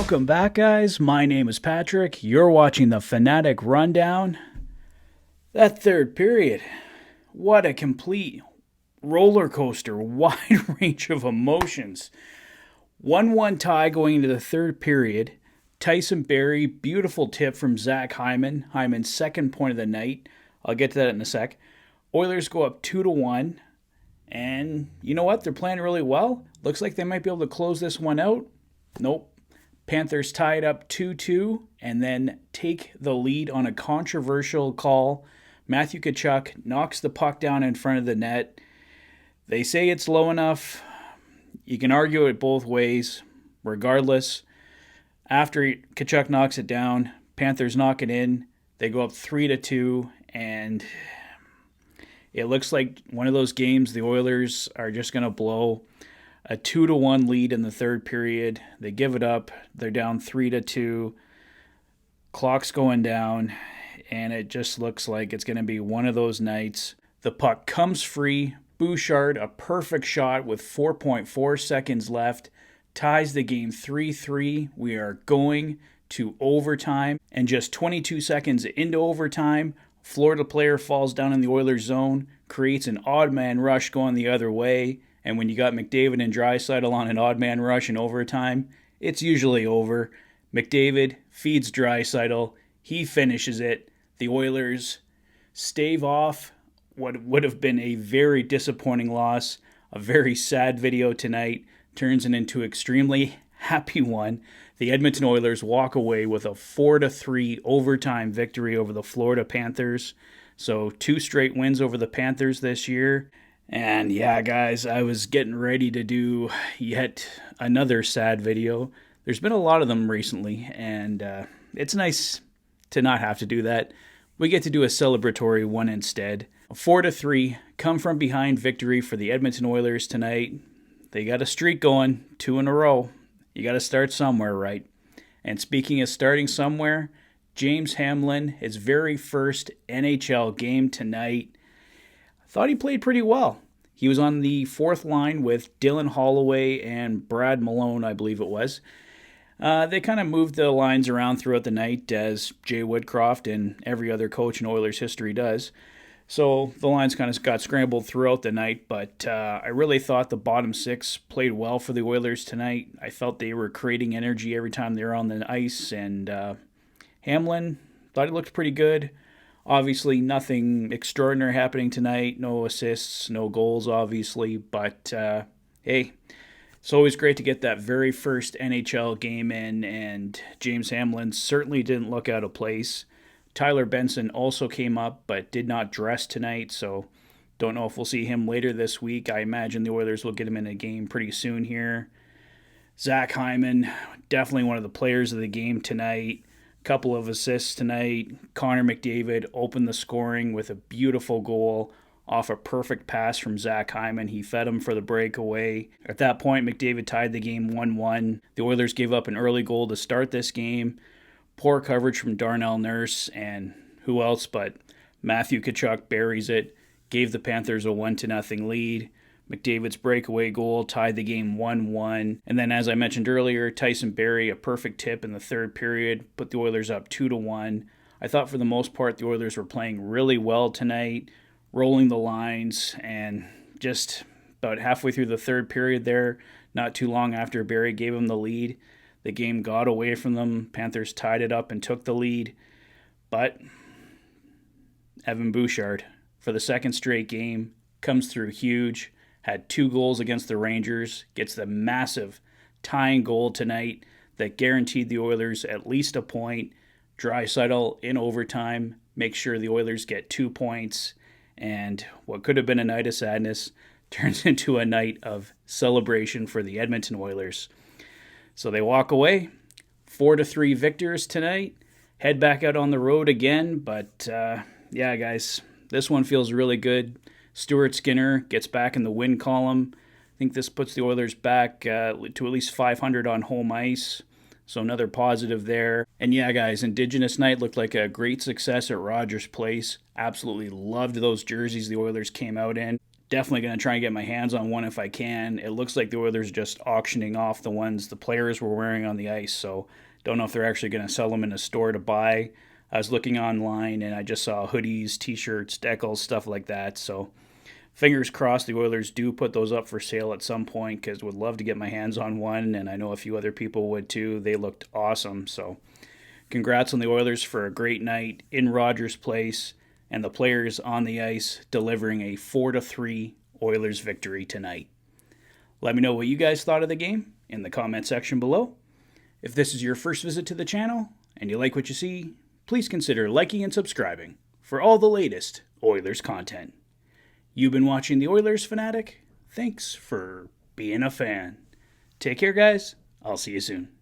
Welcome back, guys. My name is Patrick. You're watching the Fanatic Rundown. That third period, what a complete roller coaster, wide range of emotions. 1-1 tie going into the third period. Tyson Barrie, beautiful tip from Zach Hyman. Hyman's second point of the night. I'll get to that in a sec. Oilers go up 2-1. And you know what? They're playing really well. Looks like they might be able to close this one out. Nope. Panthers tie it up 2-2 and then take the lead on a controversial call. Matthew Tkachuk knocks the puck down in front of the net. They say it's low enough. You can argue it both ways. Regardless, after Tkachuk knocks it down, Panthers knock it in. They go up 3-2, and it looks like one of those games the Oilers are just going to blow. A 2-1 lead in the third period. They give it up. They're down 3-2. Clock's going down, and it just looks like it's going to be one of those nights. The puck comes free. Bouchard, a perfect shot with 4.4 seconds left, ties the game 3-3. We are going to overtime, and just 22 seconds into overtime, Florida player falls down in the Oilers zone, creates an odd man rush going the other way. And when you got McDavid and Draisaitl on an odd man rush in overtime, it's usually over. McDavid feeds Draisaitl. He finishes it. The Oilers stave off what would have been a very disappointing loss. A very sad video tonight turns it into an extremely happy one. The Edmonton Oilers walk away with a 4-3 overtime victory over the Florida Panthers. So 2 straight wins over the Panthers this year. And yeah, guys, I was getting ready to do yet another sad video. There's been a lot of them recently, and it's nice to not have to do that. We get to do a celebratory one instead. A 4-3 come from behind victory for the Edmonton Oilers tonight. They got a streak going, 2 in a row. You got to start somewhere, right? And speaking of starting somewhere, James Hamlin, his very first NHL game tonight. Thought he played pretty well. He was on the fourth line with Dylan Holloway and Brad Malone, I believe it was. They kind of moved the lines around throughout the night, as Jay Woodcroft and every other coach in Oilers history does. So the lines kind of got scrambled throughout the night, but I really thought the bottom six played well for the Oilers tonight. I felt they were creating energy every time they were on the ice, and Hamlin thought he looked pretty good. Obviously, nothing extraordinary happening tonight. No assists, no goals, obviously. But, hey, it's always great to get that very first NHL game in, and James Hamlin certainly didn't look out of place. Tyler Benson also came up, but did not dress tonight, so don't know if we'll see him later this week. I imagine the Oilers will get him in a game pretty soon here. Zach Hyman, definitely one of the players of the game tonight. Couple of assists tonight. Connor McDavid opened the scoring with a beautiful goal off a perfect pass from Zach Hyman. He fed him for the breakaway. At that point, McDavid tied the game 1-1. The Oilers gave up an early goal to start this game. Poor coverage from Darnell Nurse, and who else but Matthew Tkachuk buries it. Gave the Panthers a 1-0 lead. McDavid's breakaway goal tied the game 1-1. And then, as I mentioned earlier, Tyson Barrie, a perfect tip in the third period, put the Oilers up 2-1. I thought for the most part the Oilers were playing really well tonight, rolling the lines, and just about halfway through the third period there, not too long after Barrie gave them the lead, the game got away from them. Panthers tied it up and took the lead. But Evan Bouchard, for the second straight game, comes through huge. Had 2 goals against the Rangers, gets the massive tying goal tonight that guaranteed the Oilers at least a point. Draisaitl in overtime makes sure the Oilers get 2 points, and what could have been a night of sadness turns into a night of celebration for the Edmonton Oilers. So they walk away, 4-3 victors tonight, head back out on the road again, but yeah, guys, this one feels really good. Stuart Skinner gets back in the win column. I think this puts the Oilers back to at least 500 on home ice. So another positive there. And yeah, guys, Indigenous Night looked like a great success at Rogers Place. Absolutely loved those jerseys the Oilers came out in. Definitely going to try and get my hands on one if I can. It looks like the Oilers just auctioning off the ones the players were wearing on the ice, so don't know if they're actually going to sell them in a store to buy. I was looking online and I just saw hoodies, t-shirts, decals, stuff like that. So fingers crossed the Oilers do put those up for sale at some point, because would love to get my hands on one, and I know a few other people would too. They looked awesome. So congrats on the Oilers for a great night in Rogers Place, and the players on the ice delivering a 4-3 Oilers victory tonight. Let me know what you guys thought of the game in the comment section below. If this is your first visit to the channel and you like what you see, please consider liking and subscribing for all the latest Oilers content. You've been watching the Oilers Fanatic. Thanks for being a fan. Take care, guys. I'll see you soon.